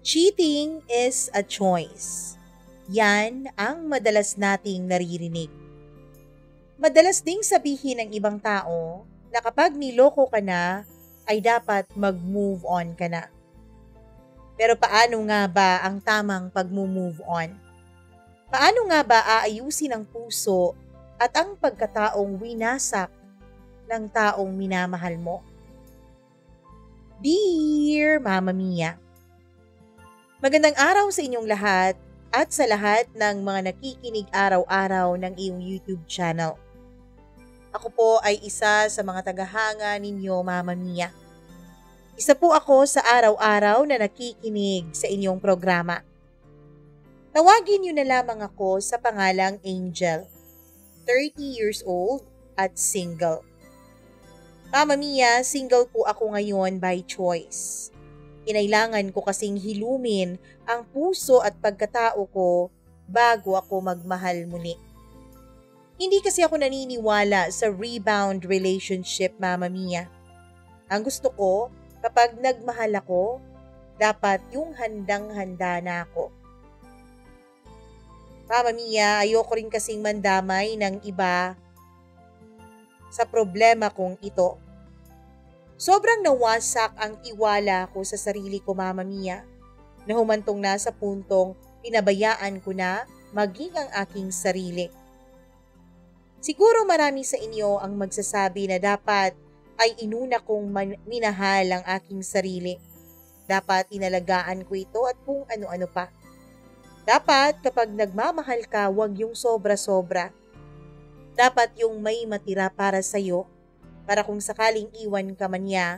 Cheating is a choice. Yan ang madalas nating naririnig. Madalas ding sabihin ng ibang tao na kapag niloko ka na, ay dapat mag-move on ka na. Pero paano nga ba ang tamang pag-move on? Paano nga ba aayusin ang puso at ang pagkataong winasak ng taong minamahal mo? Dear Mama Mia, magandang araw sa inyong lahat at sa lahat ng mga nakikinig araw-araw ng iyong YouTube channel. Ako po ay isa sa mga tagahanga ninyo, Mama Mia. Isa po ako sa araw-araw na nakikinig sa inyong programa. Tawagin niyo na lamang ako sa pangalang Angel, 30 years old at single. Mama Mia, single po ako ngayon by choice. Kinailangan ko kasing hilumin ang puso at pagkatao ko bago ako magmahal muli. Hindi kasi ako naniniwala sa rebound relationship, Mama Mia. Ang gusto ko, kapag nagmahal ako, dapat yung handang-handa na ako. Mama Mia, ayoko rin kasing mandamay ng iba sa problema kong ito. Sobrang nawasak ang tiwala ko sa sarili ko, Mama Mia, na humantong na sa puntong pinabayaan ko na maging ang aking sarili. Siguro marami sa inyo ang magsasabi na dapat ay inuna kong minahal ang aking sarili. Dapat inalagaan ko ito at kung ano-ano pa. Dapat kapag nagmamahal ka, wag yung sobra-sobra. Dapat yung may matira para sa'yo, para kung sakaling iwan ka man niya,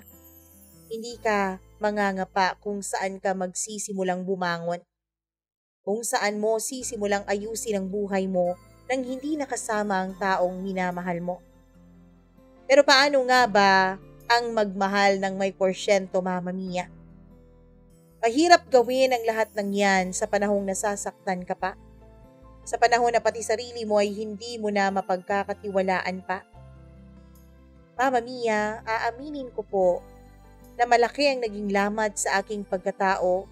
hindi ka mangangapa kung saan ka magsisimulang bumangon. Kung saan mo sisimulang ayusin ang buhay mo nang hindi nakasama ang taong minamahal mo. Pero paano nga ba ang magmahal ng may porsyento, Mama Mia? Mahirap gawin ang lahat ng yan sa panahong nasasaktan ka pa. Sa panahon na pati sarili mo ay hindi mo na mapagkakatiwalaan pa. Mama Mia, aaminin ko po na malaki ang naging lamat sa aking pagkatao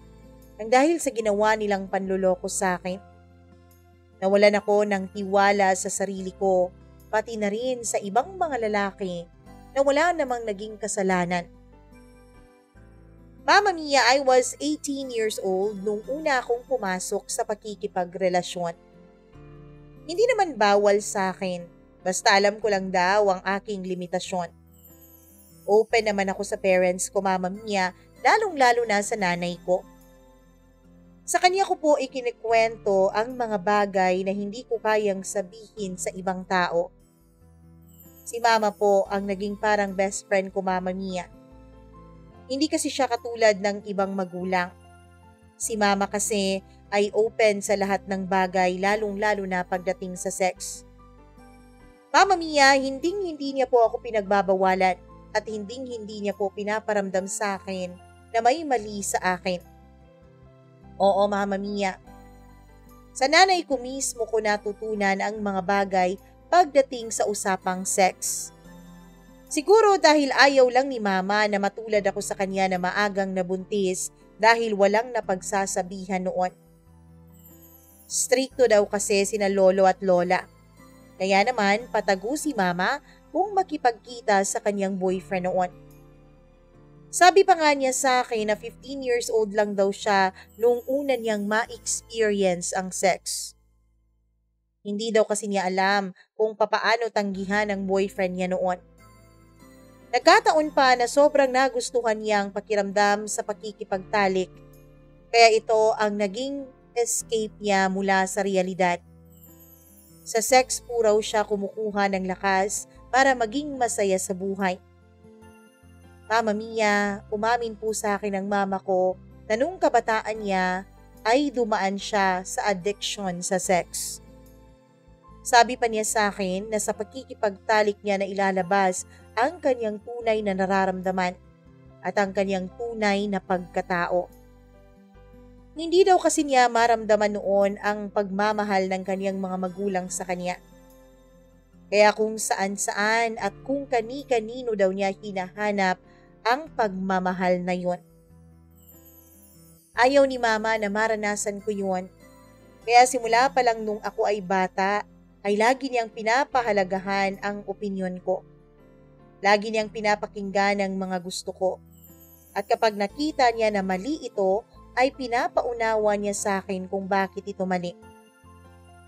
nang dahil sa ginawa nilang panluloko sa akin. Nawalan ako ng tiwala sa sarili ko, pati na rin sa ibang mga lalaki na wala namang naging kasalanan. Mama Mia, I was 18 years old nung una akong pumasok sa pakikipagrelasyon. Hindi naman bawal sa akin, basta alam ko lang daw ang aking limitasyon. Open naman ako sa parents ko, Mama Mia, lalong-lalo na sa nanay ko. Sa kanya ko po ikinikwento ang mga bagay na hindi ko kayang sabihin sa ibang tao. Si Mama po ang naging parang best friend ko, Mama Mia. Hindi kasi siya katulad ng ibang magulang. Si Mama kasi ay open sa lahat ng bagay, lalong-lalo na pagdating sa sex. Mama Mia, hindi niya po ako pinagbabawalan at hindi niya po pinaparamdam sa akin na may mali sa akin. Oo, Mama Mia. Sa nanay ko mismo ko natutunan ang mga bagay pagdating sa usapang sex. Siguro dahil ayaw lang ni Mama na matulad ako sa kanya na maagang nabuntis dahil walang napagsasabihan noon. Stricto daw kasi sina lolo at lola. Kaya naman patago si Mama kung makipagkita sa kanyang boyfriend noon. Sabi pa nga niya sa akin na 15 years old lang daw siya nung una niyang ma-experience ang sex. Hindi daw kasi niya alam kung papaano tanggihan ang boyfriend niya noon. Nagkataon pa na sobrang nagustuhan niyang pakiramdam sa pakikipagtalik, kaya ito ang naging escape niya mula sa realidad. Sa sex po raw siya kumukuha ng lakas para maging masaya sa buhay. Mama Mia, umamin po sa akin ng mama ko na nung kabataan niya ay dumaan siya sa addiction sa sex. Sabi pa niya sa akin na sa pakikipagtalik niya na ilalabas ang kanyang tunay na nararamdaman at ang kanyang tunay na pagkatao. Hindi daw kasi niya maramdaman noon ang pagmamahal ng kanyang mga magulang sa kanya. Kaya kung saan-saan at kung kani-kanino daw niya hinahanap ang pagmamahal na yun. Ayaw ni mama na maranasan ko yun. Kaya simula pa lang nung ako ay bata, ay lagi niyang pinapahalagahan ang opinyon ko. Lagi niyang pinapakinggan ang mga gusto ko. At kapag nakita niya na mali ito, ay pinapaunawa niya sa akin kung bakit ito mali.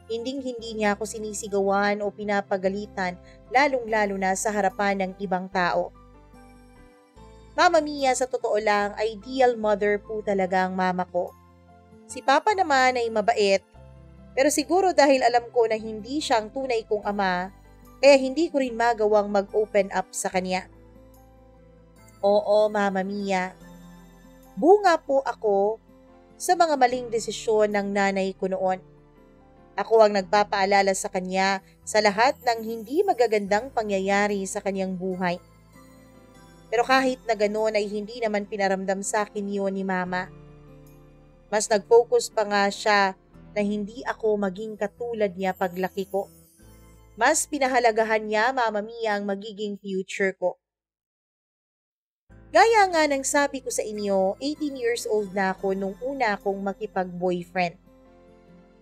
Hinding-hindi niya ako sinisigawan o pinapagalitan, lalong-lalo na sa harapan ng ibang tao. Mama Mia, sa totoo lang, ideal mother po talaga ang mama ko. Si Papa naman ay mabait, pero siguro dahil alam ko na hindi siya ang tunay kong ama, kaya hindi ko rin magawang mag-open up sa kanya. Oo, Mama Mia. Bunga po ako sa mga maling desisyon ng nanay ko noon. Ako ang nagpapaalala sa kanya sa lahat ng hindi magagandang pangyayari sa kanyang buhay. Pero kahit na ganoon ay hindi naman pinaramdam sa akin yun ni Mama. Mas nag-focus pa nga siya na hindi ako maging katulad niya paglaki ko. Mas pinahalagahan niya, Mama Mia, ang magiging future ko. Gaya nga ng sabi ko sa inyo, 18 years old na ako nung una akong makipag-boyfriend.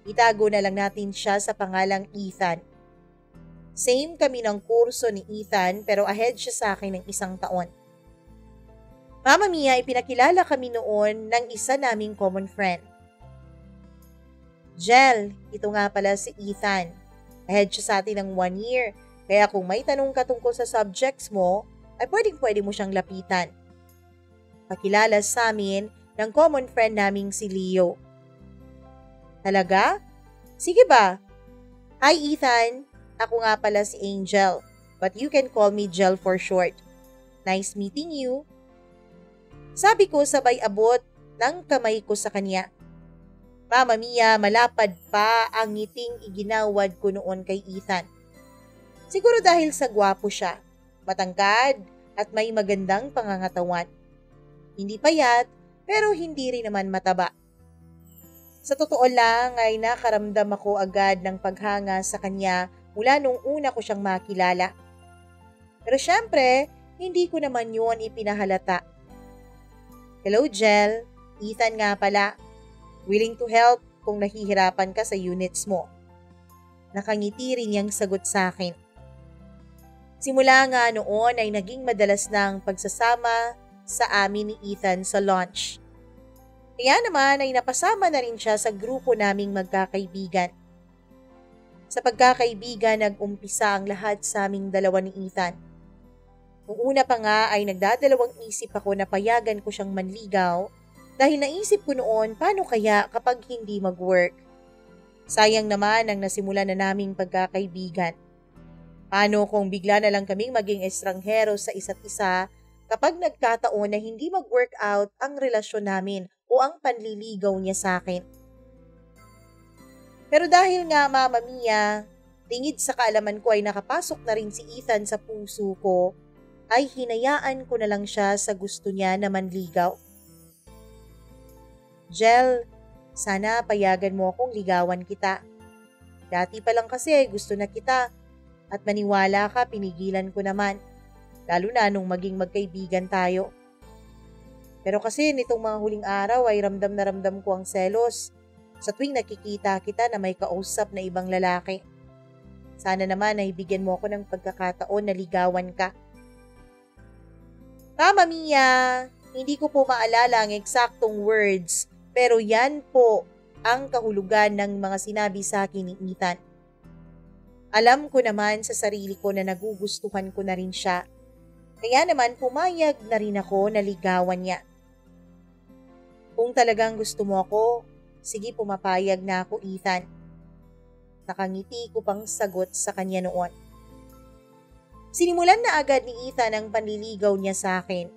Itago na lang natin siya sa pangalang Ethan. Same kami ng kurso ni Ethan pero ahead siya sa akin ng 1 taon. Mama Mia, ipinakilala kami noon ng isa naming common friend. Jel, ito nga pala si Ethan. Ahead siya sa atin ng 1 year, kaya kung may tanong ka tungkol sa subjects mo, ay pwede mo siyang lapitan. Pakilala sa amin ng common friend naming si Leo. Talaga? Sige ba? Hi Ethan, ako nga pala si Angel, but you can call me Jel for short. Nice meeting you. Sabi ko sabay abot ng kamay ko sa kanya. Mama Mia, malapad pa ang ngiting iginawad ko noon kay Ethan. Siguro dahil sa gwapo siya, matangkad at may magandang pangangatawan. Hindi payat pero hindi rin naman mataba. Sa totoo lang ay nakaramdam ako agad ng paghanga sa kanya mula nung una ko siyang makilala. Pero syempre, hindi ko naman yun ipinahalata. Hello Jel, Ethan nga pala. Willing to help kung nahihirapan ka sa units mo. Nakangiti rin niyang sagot sa akin. Simula nga noon ay naging madalas ng pagsasama sa amin ni Ethan sa lunch. Kaya naman ay napasama na rin siya sa grupo naming magkakaibigan. Sa pagkakaibigan nag-umpisa ang lahat sa aming dalawa ni Ethan. Noong una pa nga ay nagdadalawang isip ako na payagan ko siyang manligaw dahil naisip ko noon paano kaya kapag hindi mag-work. Sayang naman ang nasimula na naming pagkakaibigan. Paano kung bigla na lang kaming maging estranghero sa isa't isa kapag nagkataon na hindi mag-workout ang relasyon namin o ang panliligaw niya sa akin. Pero dahil nga Mama Mia, tingid sa kaalaman ko ay nakapasok na rin si Ethan sa puso ko, ay hinayaan ko na lang siya sa gusto niya na manligaw. Jel, sana payagan mo akong ligawan kita. Dati pa lang kasi gusto na kita at maniwala ka pinigilan ko naman, lalo na nung maging magkaibigan tayo. Pero kasi nitong mga huling araw ay ramdam na ramdam ko ang selos sa tuwing nakikita kita na may kausap na ibang lalaki. Sana naman ay bigyan mo ako ng pagkakataon na ligawan ka. Mama Mia, hindi ko po maalala ang eksaktong words pero yan po ang kahulugan ng mga sinabi sa akin ni Ethan. Alam ko naman sa sarili ko na nagugustuhan ko na rin siya. Kaya naman pumayag na rin ako na ligawan niya. Kung talagang gusto mo ako, sige pumapayag na ako Ethan. Nakangiti ko pang sagot sa kanya noon. Sinimulan na agad ni Ethan ang panliligaw niya sa akin.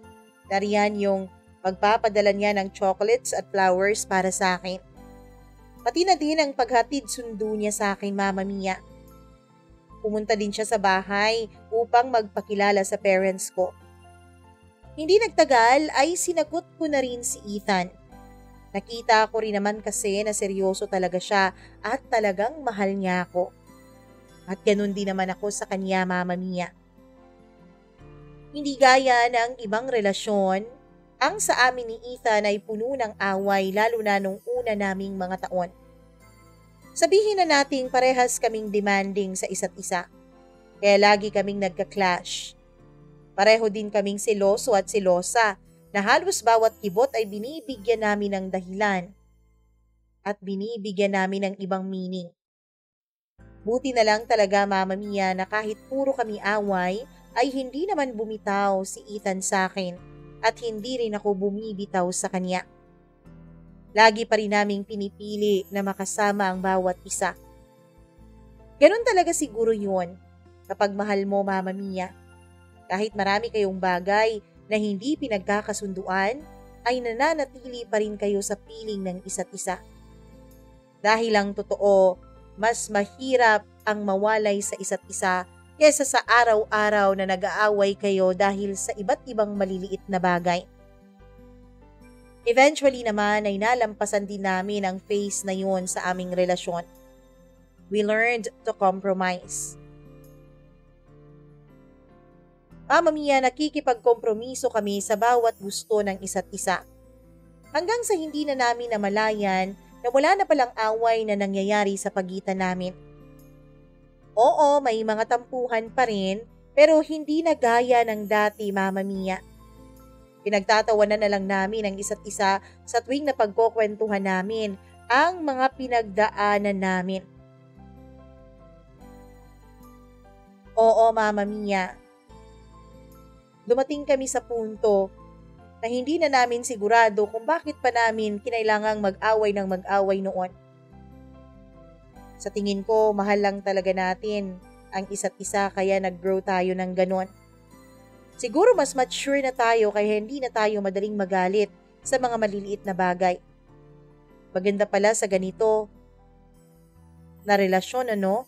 Nariyan yung pagpapadala niya ng chocolates at flowers para sa akin. Pati na din ang paghatid sundo niya sa akin, Mama Mia. Pumunta din siya sa bahay upang magpakilala sa parents ko. Hindi nagtagal ay sinagot ko na rin si Ethan. Nakita ko rin naman kasi na seryoso talaga siya at talagang mahal niya ako. At ganun din naman ako sa kanya, Mama Mia. Hindi gaya ng ibang relasyon Ang sa amin ni Ethan ay puno ng away lalo na nung una naming mga taon. Sabihin na nating parehas kaming demanding sa isa't isa, kaya lagi kaming nagka-clash. Pareho din kaming seloso at selosa na halos bawat kibot ay binibigyan namin ng dahilan at binibigyan namin ng ibang meaning. Buti na lang talaga, Mama Mia, na kahit puro kami away ay hindi naman bumitaw si Ethan sa akin at hindi rin ako bumibitaw sa kanya. Lagi pa rin naming pinipili na makasama ang bawat isa. Ganon talaga siguro yun kapag mahal mo, Mama Mia. Kahit marami kayong bagay na hindi pinagkakasunduan, ay nananatili pa rin kayo sa piling ng isa't isa. Dahil ang totoo, mas mahirap ang mawalay sa isa't isa kaysa sa araw-araw na nag-aaway kayo dahil sa iba't ibang maliliit na bagay. Eventually naman ay nalampasan din namin ang phase na yun sa aming relasyon. We learned to compromise. Mama Mia, nakikipagkompromiso kami sa bawat gusto ng isa't isa. Hanggang sa hindi na namin namalayan na wala na palang away na nangyayari sa pagitan namin. Oo, may mga tampuhan pa rin, pero hindi na gaya ng dati, Mama Mia. Pinagtatawanan na lang namin ang isa't isa sa tuwing napagkukwentuhan namin ang mga pinagdaanan namin. Oo, Mama Mia. Dumating kami sa punto na hindi na namin sigurado kung bakit pa namin kinailangang mag-away ng mag-away noon. Sa tingin ko, mahal lang talaga natin ang isa't isa kaya nag-grow tayo ng ganon. Siguro mas mature na tayo kaya hindi na tayo madaling magalit sa mga maliliit na bagay. Maganda pala sa ganito na relasyon, ano?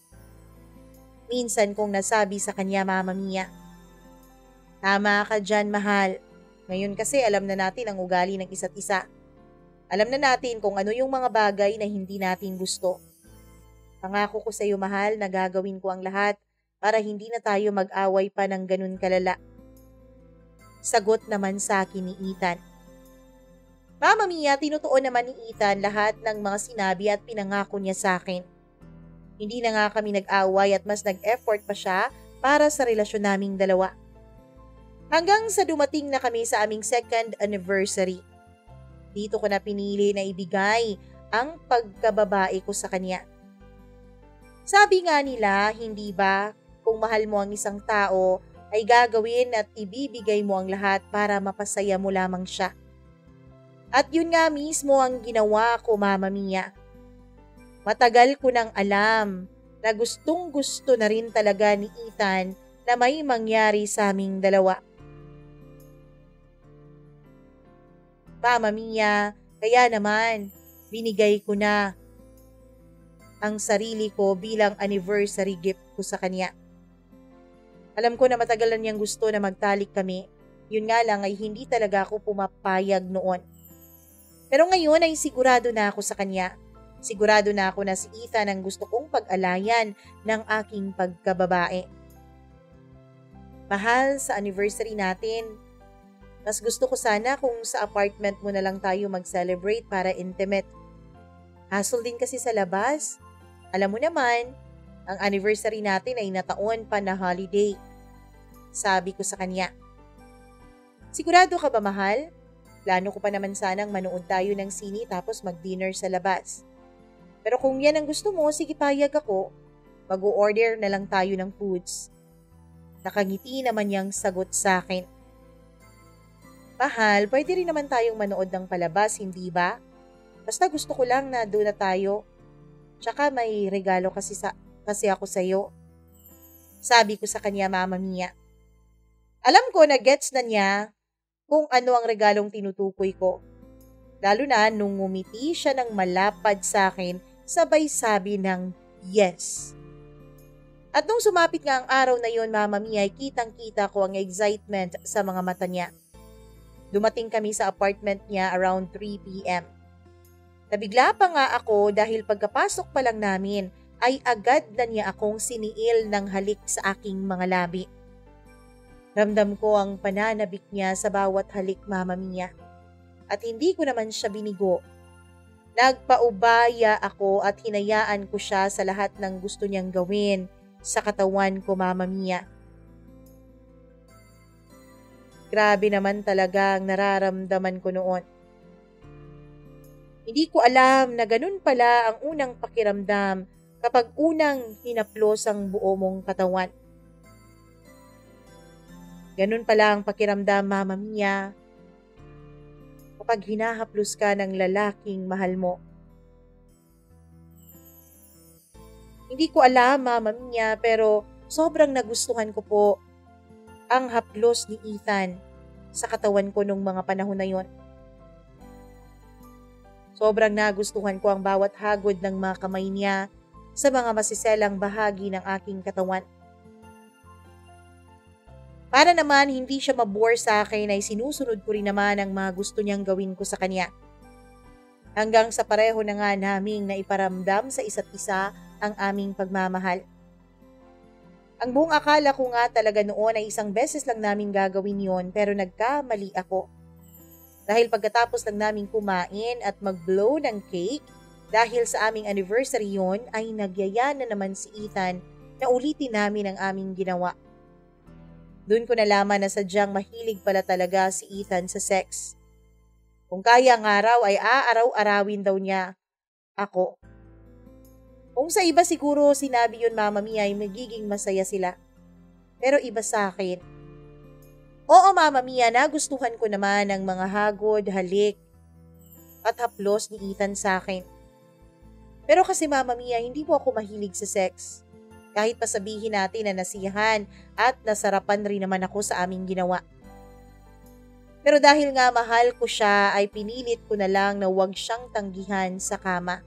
Minsan kong nasabi sa kanya, Mama Mia. Tama ka dyan, mahal. Ngayon kasi alam na natin ang ugali ng isa't isa. Alam na natin kung ano yung mga bagay na hindi natin gusto. Pangako ko sa iyo, mahal, na gagawin ko ang lahat para hindi na tayo mag-away pa ng ganun kalala. Sagot naman sa akin ni Ethan. Mama Mia, tinutuon naman ni Ethan lahat ng mga sinabi at pinangako niya sa akin. Hindi na nga kami nag-away at mas nag-effort pa siya para sa relasyon naming dalawa. Hanggang sa dumating na kami sa aming 2nd anniversary. Dito ko na pinili na ibigay ang pagkababae ko sa kanya. Sabi nga nila, hindi ba, kung mahal mo ang isang tao, ay gagawin at ibibigay mo ang lahat para mapasaya mo lamang siya. At yun nga mismo ang ginawa ko, Mama Mia. Matagal ko nang alam na gustong-gusto na rin talaga ni Ethan na may mangyari sa aming dalawa. Mama Mia, kaya naman, binigay ko na ang sarili ko bilang anniversary gift ko sa kanya. Alam ko na matagal na niyang gusto na magtalik kami, yun nga lang ay hindi talaga ako pumapayag noon. Pero ngayon ay sigurado na ako sa kanya. Sigurado na ako na si Ethan ang gusto kong pag-alayan ng aking pagkababae. Mahal, sa anniversary natin, mas gusto ko sana kung sa apartment mo na lang tayo mag-celebrate para intimate. Hassle din kasi sa labas. Alam mo naman, ang anniversary natin ay nataon pa na holiday. Sabi ko sa kanya. Sigurado ka ba, mahal? Plano ko pa naman sanang manood tayo ng sine tapos mag-dinner sa labas. Pero kung yan ang gusto mo, sige, payag ako. Mag-o-order na lang tayo ng foods. Nakangiti naman niyang sagot sa akin. Mahal, pwede rin naman tayong manood ng palabas, hindi ba? Basta gusto ko lang na doon na tayo. Tsaka may regalo kasi ako sa'yo. Sabi ko sa kanya, Mama Mia. Alam ko na gets na niya kung ano ang regalong tinutukoy ko. Lalo na nung ngumiti siya ng malapad sa akin, sabay sabi ng yes. At nung sumapit nga ang araw na yon, Mama Mia, ay kitang-kita ko ang excitement sa mga mata niya. Dumating kami sa apartment niya around 3 p.m. Nabigla pa nga ako dahil pagkapasok pa lang namin ay agad na niya akong siniil ng halik sa aking mga labi. Ramdam ko ang pananabik niya sa bawat halik, Mama Mia. At hindi ko naman siya binigo. Nagpaubaya ako at hinayaan ko siya sa lahat ng gusto niyang gawin sa katawan ko, Mama Mia. Grabe naman talaga ang nararamdaman ko noon. Hindi ko alam na ganun pala ang unang pakiramdam kapag unang hinaplos ang buo mong katawan. Ganun pala ang pakiramdam, Mama Mia, kapag hinahaplos ka ng lalaking mahal mo. Hindi ko alam, Mama Mia, pero sobrang nagustuhan ko po ang haplos ni Ethan sa katawan ko nung mga panahon na yon. Sobrang nagustuhan ko ang bawat hagod ng mga kamay niya sa mga masiselang bahagi ng aking katawan. Para naman hindi siya mabore sa akin ay sinusunod ko rin naman ang mga gusto niyang gawin ko sa kanya. Hanggang sa pareho na nga naming naiparamdam sa isa't isa ang aming pagmamahal. Ang buong akala ko nga talaga noon ay isang beses lang namin gagawin yon, pero nagkamali ako. Dahil pagkatapos lang namin kumain at mag-blow ng cake dahil sa aming anniversary yon ay nagyaya na naman si Ethan na ulitin namin ang aming ginawa. Doon ko nalaman na sadyang mahilig pala talaga si Ethan sa sex. Kung kaya ang araw ay aaraw-arawin daw niya ako. Kung sa iba siguro sinabi yun, Mama Mia, ay magiging masaya sila. Pero iba sa akin. Oo, Mama Mia, nagustuhan ko naman ang mga hagod, halik at haplos ni Ethan sa akin. Pero kasi, Mama Mia, hindi po ako mahilig sa sex. Kahit pa sabihin natin na nasiyahan at nasarapan rin naman ako sa aming ginawa. Pero dahil nga mahal ko siya ay pinilit ko na lang na huwag siyang tanggihan sa kama.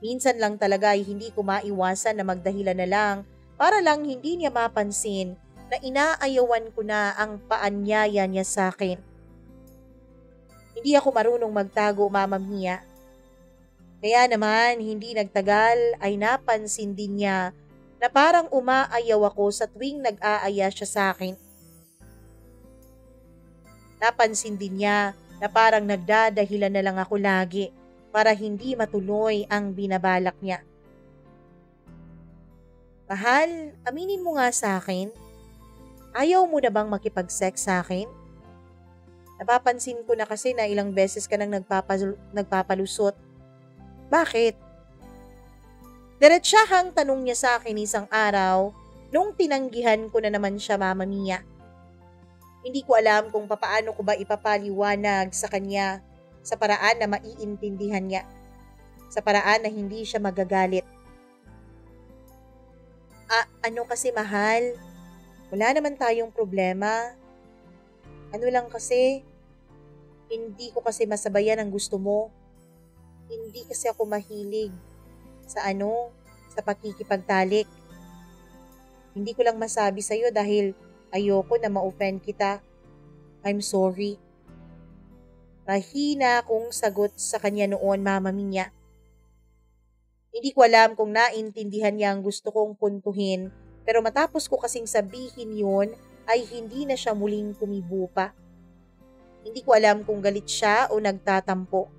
Minsan lang talaga ay hindi ko maiwasan na magdahilan na lang para lang hindi niya mapansin na inaayawan ko na ang paanyaya niya sa akin. Hindi ako marunong magtago, Mama Mia. Kaya naman, hindi nagtagal ay napansin din niya na parang umaayaw ako sa tuwing nag-aaya siya sa akin. Napansin din niya na parang nagdadahilan na lang ako lagi para hindi matuloy ang binabalak niya. Mahal, aminin mo nga sa akin, ayaw mo na bang makipag-sex sa akin? Napapansin ko na kasi na ilang beses ka nang nagpapalusot. Bakit? Diretsahang tanong niya sa akin isang araw nung tinanggihan ko na naman siya, Mama Mia. Hindi ko alam kung papaano ko ba ipapaliwanag sa kanya sa paraan na maiintindihan niya, sa paraan na hindi siya magagalit. Ano kasi, mahal? Wala naman tayong problema. Ano lang kasi, hindi ko kasi masabayan ang gusto mo. Hindi kasi ako mahilig sa pakikipagtalik. Hindi ko lang masabi sa'yo dahil ayoko na ma-offend kita. I'm sorry. Mahina akong sagot sa kanya noon, Mama Mia. Hindi ko alam kung naintindihan niya ang gusto kong puntuhin, pero matapos ko kasing sabihin yun, ay hindi na siya muling kumibo pa. Hindi ko alam kung galit siya o nagtatampo.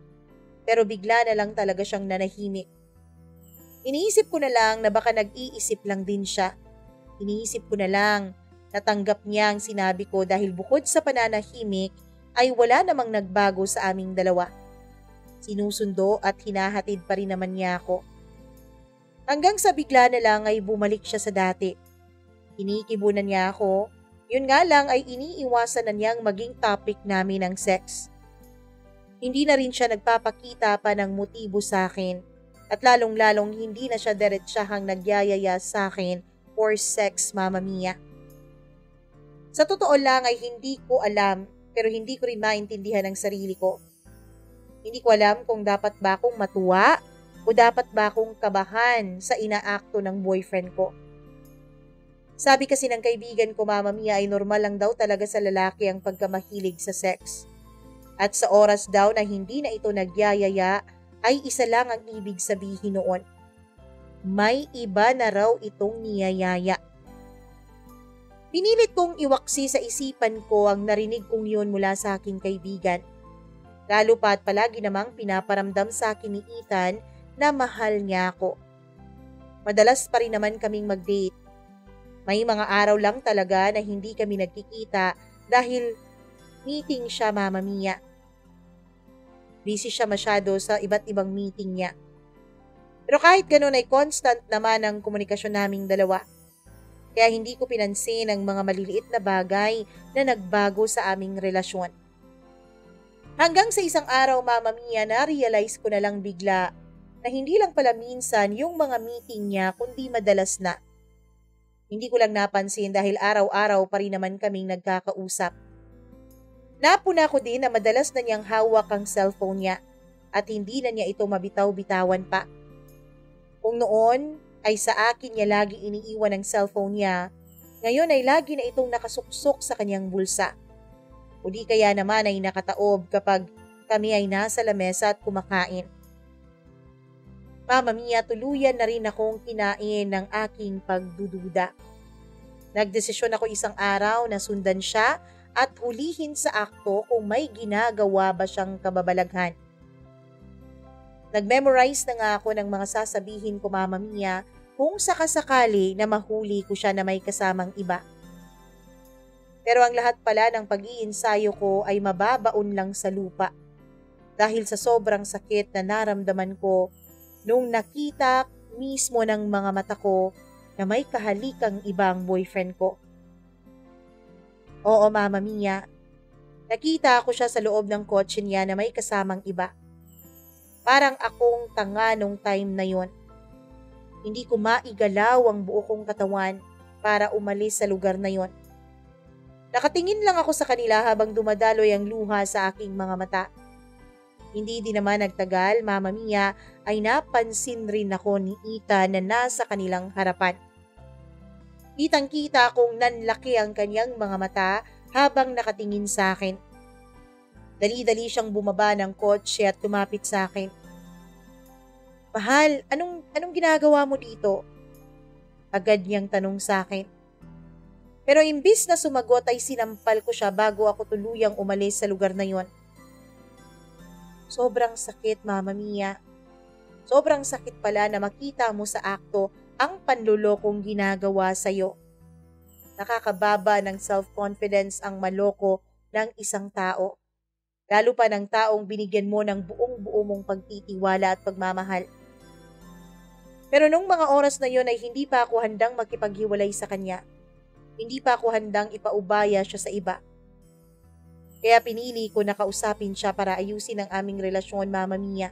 Pero bigla na lang talaga siyang nanahimik. Iniisip ko na lang na baka nag-iisip lang din siya. Iniisip ko na lang natanggap niya ang sinabi ko dahil bukod sa pananahimik ay wala namang nagbago sa aming dalawa. Sinusundo at hinahatid pa rin naman niya ako. Hanggang sa bigla na lang ay bumalik siya sa dati. Kinikibunan niya ako. Yun nga lang ay iniiwasan na niyang maging topic namin ang sex. Hindi na rin siya nagpapakita pa ng motibo sa akin at lalong-lalong hindi na siya diretsahang nagyayaya sa akin for sex, Mama Mia. Sa totoo lang ay hindi ko alam pero hindi ko rin maintindihan ang sarili ko. Hindi ko alam kung dapat ba akong matuwa o dapat ba akong kabahan sa inaakto ng boyfriend ko. Sabi kasi ng kaibigan ko, Mama Mia, ay normal lang daw talaga sa lalaki ang pagkamahilig sa sex. At sa oras daw na hindi na ito nagyayaya, ay isa lang ang ibig sabihin noon. May iba na raw itong niyayaya. Pinilit kong iwaksi sa isipan ko ang narinig kong yun mula sa aking kaibigan. Lalo pa at palagi namang pinaparamdam sa akin ni Ethan na mahal niya ako. Madalas pa rin naman kaming mag-date. May mga araw lang talaga na hindi kami nagkikita dahil meeting siya, Mama Mia. Busy siya masyado sa iba't ibang meeting niya. Pero kahit ganun ay constant naman ang komunikasyon naming dalawa. Kaya hindi ko pinansin ang mga maliliit na bagay na nagbago sa aming relasyon. Hanggang sa isang araw, Mama Mia, na-realize ko na lang bigla na hindi lang pala minsan yung mga meeting niya kundi madalas na. Hindi ko lang napansin dahil araw-araw pa rin naman kaming nagkakausap. Napuna ko din na madalas na niyang hawak ang cellphone niya at hindi na niya ito mabitaw-bitawan pa. Kung noon ay sa akin niya lagi iniiwan ang cellphone niya, ngayon ay lagi na itong nakasuksok sa kanyang bulsa. O di kaya naman ay nakataob kapag kami ay nasa lamesa at kumakain. Mama Mia, tuluyan na rin akong kinain ng aking pagdududa. Nagdesisyon ako isang araw na sundan siya at hulihin sa akto kung may ginagawa ba siyang kababalaghan. Nag-memorize na nga ako ng mga sasabihin ko, Mama Mia, kung sakasakali na mahuli ko siya na may kasamang iba. Pero ang lahat pala ng pag-iinsayo ko ay mababaon lang sa lupa dahil sa sobrang sakit na naramdaman ko nung nakita mismo ng mga mata ko na may kahalikang ibang boyfriend ko. Oo, Mama Mia, nakita ko siya sa loob ng kotse niya na may kasamang iba. Parang akong tanga nung time na yon. Hindi ko maigalaw ang buo kong katawan para umalis sa lugar na yon. Nakatingin lang ako sa kanila habang dumadaloy ang luha sa aking mga mata. Hindi din naman nagtagal, Mama Mia, ay napansin rin ako ni Ethan na nasa kanilang harapan. Kitang-kita kong nanlaki ang kanyang mga mata habang nakatingin sa akin. Dali-dali siyang bumaba ng kotse at lumapit sa akin. Mahal, anong ginagawa mo dito? Agad niyang tanong sa akin. Pero imbis na sumagot ay sinampal ko siya bago ako tuluyang umalis sa lugar na yon. Sobrang sakit, Mama Mia. Sobrang sakit pala na makita mo sa akto ang panlulokong ginagawa sa'yo. Nakakababa ng self-confidence ang maloko ng isang tao. Lalo pa ng taong binigyan mo ng buong-buo mong pagtitiwala at pagmamahal. Pero nung mga oras na yon ay hindi pa ako handang makipaghiwalay sa kanya. Hindi pa ako handang ipaubaya siya sa iba. Kaya pinili ko na kausapin siya para ayusin ang aming relasyon, Mama Mia.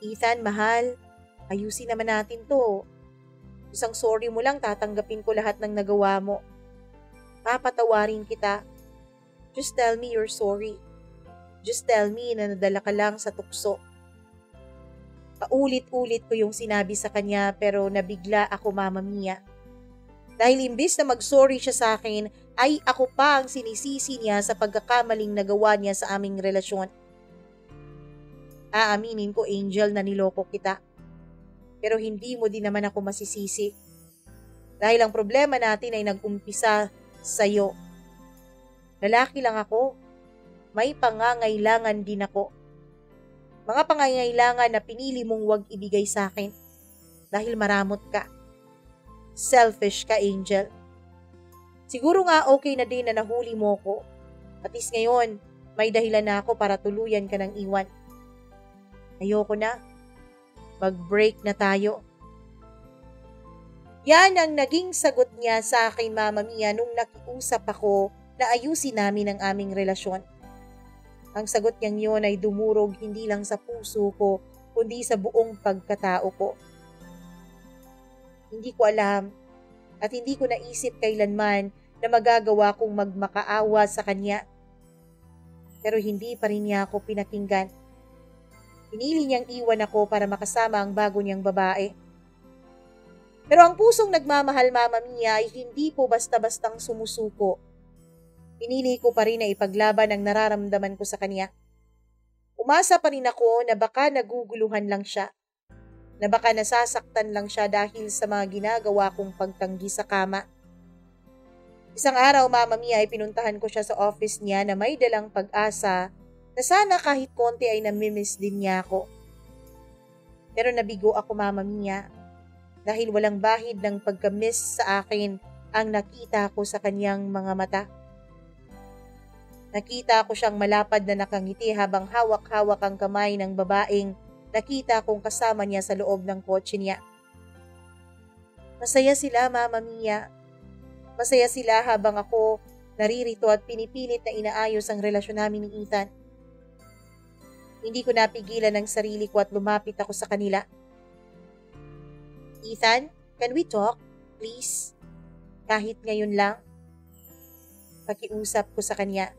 Ethan, mahal, ayusin naman natin to. Isang sorry mo lang, tatanggapin ko lahat ng nagawa mo. Papatawarin kita. Just tell me you're sorry. Just tell me na nadala ka lang sa tukso. Paulit-ulit ko yung sinabi sa kanya pero nabigla ako, Mama Mia. Dahil imbis na mag-sorry siya sa akin, ay ako pa ang sinisisi niya sa pagkakamaling nagawa niya sa aming relasyon. Aaminin ko, Angel, na niloko kita. Pero hindi mo din naman ako masisisi. Dahil ang problema natin ay nag-umpisa sa'yo. Lalaki lang ako. May pangangailangan din ako. Mga pangangailangan na pinili mong wag ibigay sa akin. Dahil maramot ka. Selfish ka, Angel. Siguro nga okay na din na nahuli mo ko. At least ngayon, may dahilan na ako para tuluyan ka ng iwan. Ayoko na. Mag-break na tayo. Yan ang naging sagot niya sa akin, Mama Mia, nung nakiusap ako na ayusin namin ang aming relasyon. Ang sagot niyang yun ay dumurog hindi lang sa puso ko, kundi sa buong pagkatao ko. Hindi ko alam at hindi ko naisip kailanman na magagawa kong magmakaawa sa kanya. Pero hindi pa rin niya ako pinakinggan. Pinili niyang iwan ako para makasama ang bago niyang babae. Pero ang pusong nagmamahal, Mama Mia, ay hindi po basta-bastang sumusuko. Pinili ko pa rin na ipaglaban ang nararamdaman ko sa kanya. Umasa pa rin ako na baka naguguluhan lang siya. na baka nasasaktan lang siya dahil sa mga ginagawa kong pagtanggi sa kama. Isang araw, Mama Mia, ay pinuntahan ko siya sa office niya na may dalang pag-asa na sana kahit konti ay namimiss din niya ako. Pero nabigo ako, Mama Mia, dahil walang bahid ng pagka-miss sa akin ang nakita ko sa kanyang mga mata. Nakita ko siyang malapad na nakangiti habang hawak-hawak ang kamay ng babaeng nakita kong kasama niya sa loob ng kotse niya. Masaya sila, Mama Mia. Masaya sila habang ako naririto at pinipilit na inaayos ang relasyon namin ni Ethan. Hindi ko napigilan ang sarili ko at lumapit ako sa kanila. Ethan, can we talk, please? Kahit ngayon lang. Pakiusap ko sa kanya.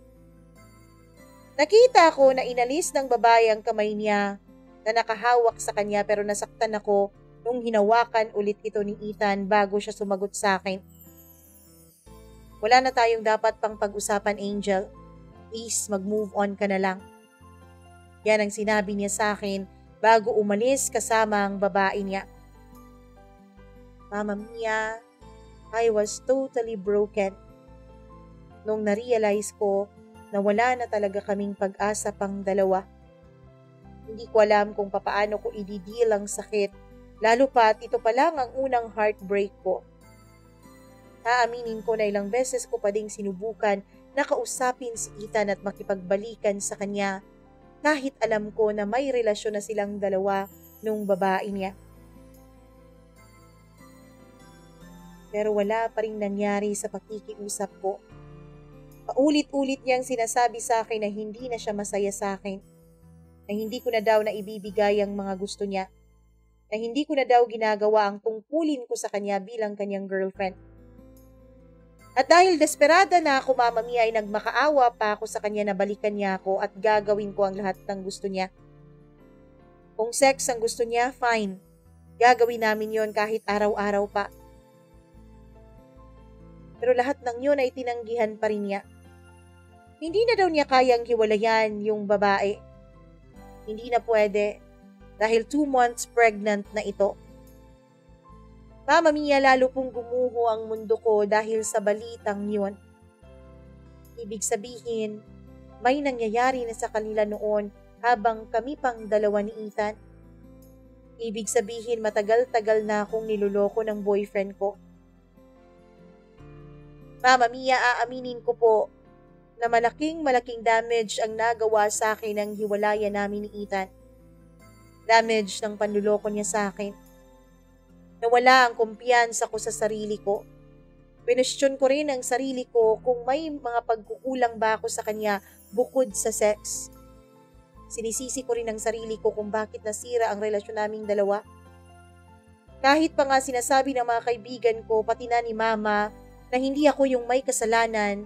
Nakita ko na inalis ng babae ang kamay niya na nakahawak sa kanya pero nasaktan ako nung hinawakan ulit ito ni Ethan bago siya sumagot sa akin. Wala na tayong dapat pang pag-usapan, Angel. Please, mag-move on ka na lang. Yan ang sinabi niya sa akin bago umalis kasama ang babae niya. Mama Mia, I was totally broken. Nung na-realize ko na wala na talaga kaming pag-asa pang dalawa. Hindi ko alam kung papaano ko i-deal ang sakit, lalo pat ito pa lang ang unang heartbreak ko. Aaminin ko na ilang beses ko pa ding sinubukan na kausapin si Ethan at makipagbalikan sa kanya kahit alam ko na may relasyon na silang dalawa nung babae niya. Pero wala pa rin nangyari sa pakikiusap ko. Paulit-ulit niyang sinasabi sa akin na hindi na siya masaya sa akin, na hindi ko na daw na ibibigay ang mga gusto niya, na hindi ko na daw ginagawa ang tungkulin ko sa kanya bilang kanyang girlfriend. At dahil desperada na ako, Mama Mia, ay nagmakaawa pa ako sa kanya na balikan niya ako at gagawin ko ang lahat ng gusto niya. Kung sex ang gusto niya, fine. Gagawin namin yon kahit araw-araw pa. Pero lahat ng yun ay tinanggihan pa rin niya. Hindi na daw niya kayang hiwalayan yung babae. Hindi na pwede dahil 2 months pregnant na ito. Mama Mia, lalo pong gumuho ang mundo ko dahil sa balitang yun. Ibig sabihin, may nangyayari na sa kanila noon habang kami pang dalawa ni Ethan. Ibig sabihin, matagal-tagal na akong niloloko ng boyfriend ko. Mama Mia, aaminin ko po na malaking damage ang nagawa sa akin ng hiwalayan namin ni Ethan. Damage ng panluloko niya sa akin. Nawala ang kumpiyansa ko sa sarili ko. Pinestyon ko rin ang sarili ko kung may mga pagkukulang ba ako sa kanya bukod sa sex. Sinisisi ko rin ang sarili ko kung bakit nasira ang relasyon naming dalawa. Kahit pa nga sinasabi ng mga kaibigan ko, pati na ni Mama, na hindi ako yung may kasalanan,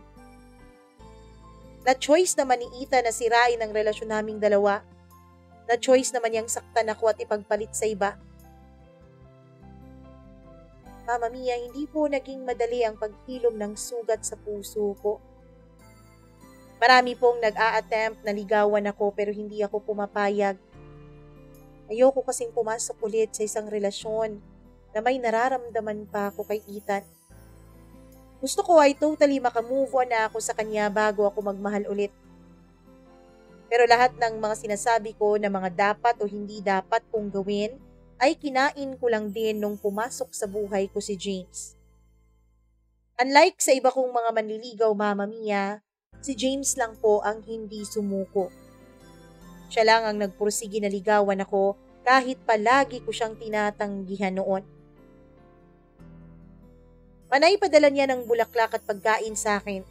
na choice naman ni Ethan na sirain ang relasyon naming dalawa, na choice naman niyang saktan ako at ipagpalit sa iba. Mama Mia, hindi po naging madali ang paghilom ng sugat sa puso ko. Marami pong nag-a-attempt na ligawan ako pero hindi ako pumapayag. Ayoko kasing pumasok ulit sa isang relasyon na may nararamdaman pa ako kay Ethan. Gusto ko ay totally makamove on na ako sa kanya bago ako magmahal ulit. Pero lahat ng mga sinasabi ko na mga dapat o hindi dapat kong gawin ay kinain ko lang din nung pumasok sa buhay ko si James. Unlike sa iba kong mga manliligaw, Mama Mia, si James lang po ang hindi sumuko. Siya lang ang nagpursige na ligawan ako kahit palagi ko siyang tinatanggihan noon. Panay padala niya ng bulaklak at pagkain sa akin.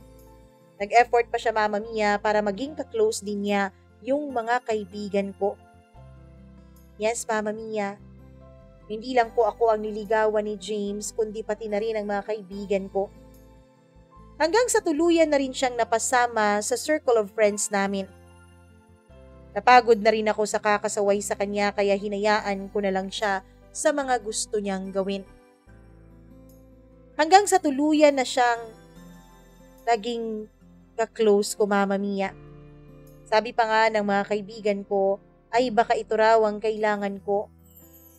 Nag-effort pa siya, Mama Mia, para maging ka-close din niya yung mga kaibigan ko. Yes, Mama Mia. Hindi lang po ako ang niligawan ni James, kundi pati na rin ang mga kaibigan ko. Hanggang sa tuluyan na rin siyang napasama sa circle of friends namin. Napagod na rin ako sa kakasaway sa kanya kaya hinayaan ko na lang siya sa mga gusto niyang gawin. Hanggang sa tuluyan na siyang naging ka-close ko, Mama Mia. Sabi pa nga ng mga kaibigan ko ay baka ito raw ang kailangan ko.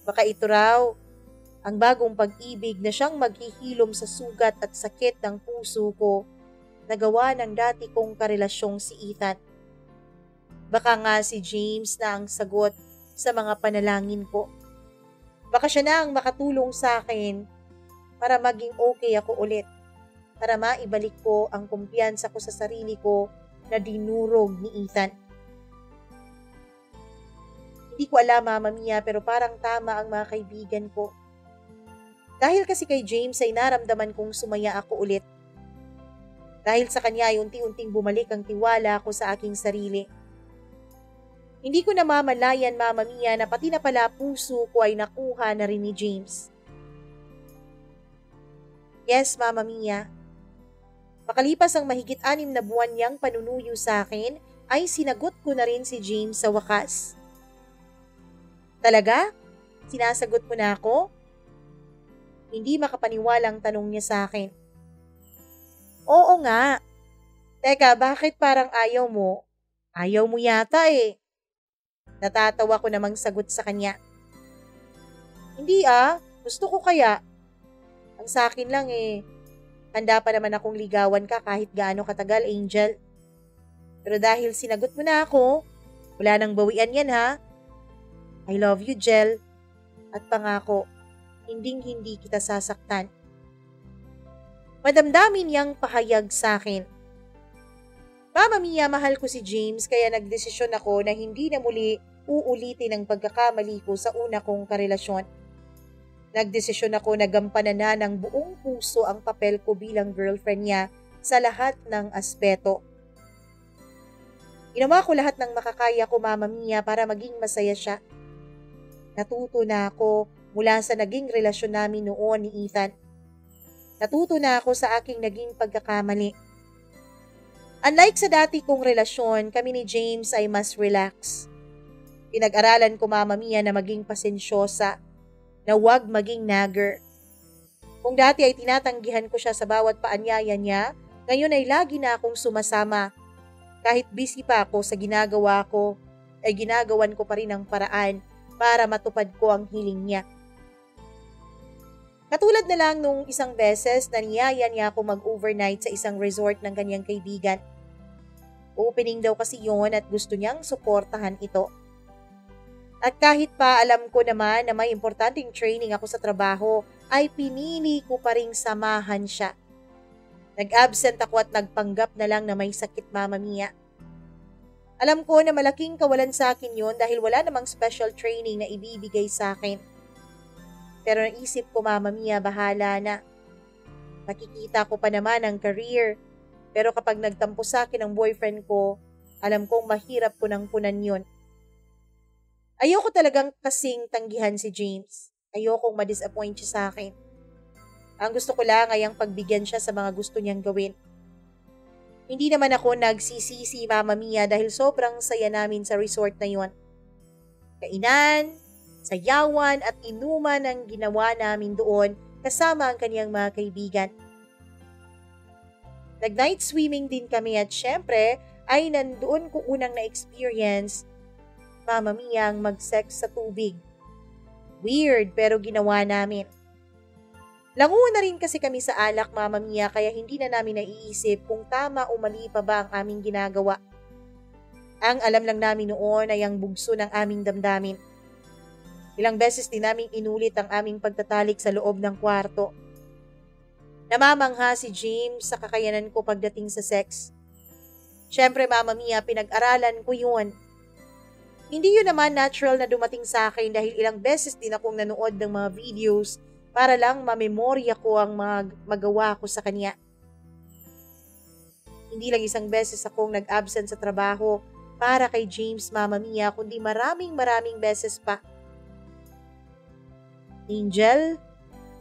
Baka ito raw ang bagong pag-ibig na siyang maghihilom sa sugat at sakit ng puso ko na gawa ng dati kong karelasyong si Ethan. Baka nga si James na ang sagot sa mga panalangin ko. Baka siya na ang makatulong sa akin para maging okay ako ulit, para maibalik ko ang kumpiyansa ko sa sarili ko na dinurog ni Ethan. Hindi ko alam, Mama Mia, pero parang tama ang mga kaibigan ko. Dahil kasi kay James ay naramdaman kong sumaya ako ulit. Dahil sa kanya ay unti-unting bumalik ang tiwala ko sa aking sarili. Hindi ko namamalayan, Mama Mia, na pati na pala puso ko ay nakuha na rin ni James. Yes, Mama Mia. Makalipas ang mahigit 6 na buwan niyang panunuyo sa akin, ay sinagot ko na rin si James sa wakas. Talaga? Sinasagot mo na ako? Hindi makapaniwalang tanong niya sa akin. Oo nga. Teka, bakit parang ayaw mo? Ayaw mo yata eh. Natatawa ko namang sagot sa kanya. Hindi gusto ko kaya. Ang sa akin lang eh, handa pa naman akong ligawan ka kahit gaano katagal, Angel. Pero dahil sinagot mo na ako, wala nang bawian yan ha. I love you, Jel. At pangako, hinding-hindi kita sasaktan. Madamdamin niyang pahayag sa akin. Mama Mia, mahal ko si James kaya nagdesisyon ako na hindi na muli uulitin ang pagkakamali ko sa una kong karelasyon. Nagdesisyon ako na gampanan na ng buong puso ang papel ko bilang girlfriend niya sa lahat ng aspeto. Ginawa ko lahat ng makakaya ko, Mama Mia, para maging masaya siya. Natuto na ako mula sa naging relasyon namin noon ni Ethan. Natuto na ako sa aking naging pagkakamali. Unlike sa dati kong relasyon, kami ni James ay mas relax. Pinag-aralan ko, Mama Mia, na maging pasensyosa, na huwag maging nagger. Kung dati ay tinatanggihan ko siya sa bawat paanyaya niya, ngayon ay lagi na akong sumasama. Kahit busy pa ako sa ginagawa ko, ay ginagawan ko pa rin ang paraan para matupad ko ang hiling niya. Katulad na lang nung isang beses na niyaya niya ako mag-overnight sa isang resort ng kanyang kaibigan. Opening daw kasi yon at gusto niyang suportahan ito. At kahit pa alam ko naman na may importanteng training ako sa trabaho, ay pinili ko pa ring samahan siya. Nag-absent ako at nagpanggap na lang na may sakit, Mama Mia. Alam ko na malaking kawalan sa akin yon dahil wala namang special training na ibibigay sa akin. Pero naisip ko, Mama Mia, bahala na. Makikita ko pa naman ang career. Pero kapag nagtampo sa akin ang boyfriend ko, alam kong mahirap ko nang punan yun. Ayoko talagang kasing tanggihan si James. Ayokong ma-disappoint siya sa akin. Ang gusto ko lang ay ang pagbigyan siya sa mga gusto niyang gawin. Hindi naman ako nagsisisi, Mama Mia, dahil sobrang saya namin sa resort na yon. Kainan, sayawan at inuman ang ginawa namin doon kasama ang kaniyang mga kaibigan. Nag-night swimming din kami at syempre ay nandoon ko unang na-experience, Mama Mia, ang mag-sex sa tubig. Weird pero ginawa namin. Lango na rin kasi kami sa alak, Mama Mia, kaya hindi na namin naiisip kung tama o mali pa ba ang aming ginagawa. Ang alam lang namin noon ay ang bugso ng aming damdamin. Ilang beses din naming inulit ang aming pagtatalik sa loob ng kwarto. Namamangha si James sa kakayanan ko pagdating sa sex. Siyempre, Mama Mia, pinag-aralan ko yun. Hindi yun naman natural na dumating sa akin dahil ilang beses din akong nanood ng mga videos para lang mamemorya ko ang mga magawa ko sa kanya. Hindi lang isang beses akong nag-absent sa trabaho para kay James, Mama Mia, kundi maraming beses pa. Angel,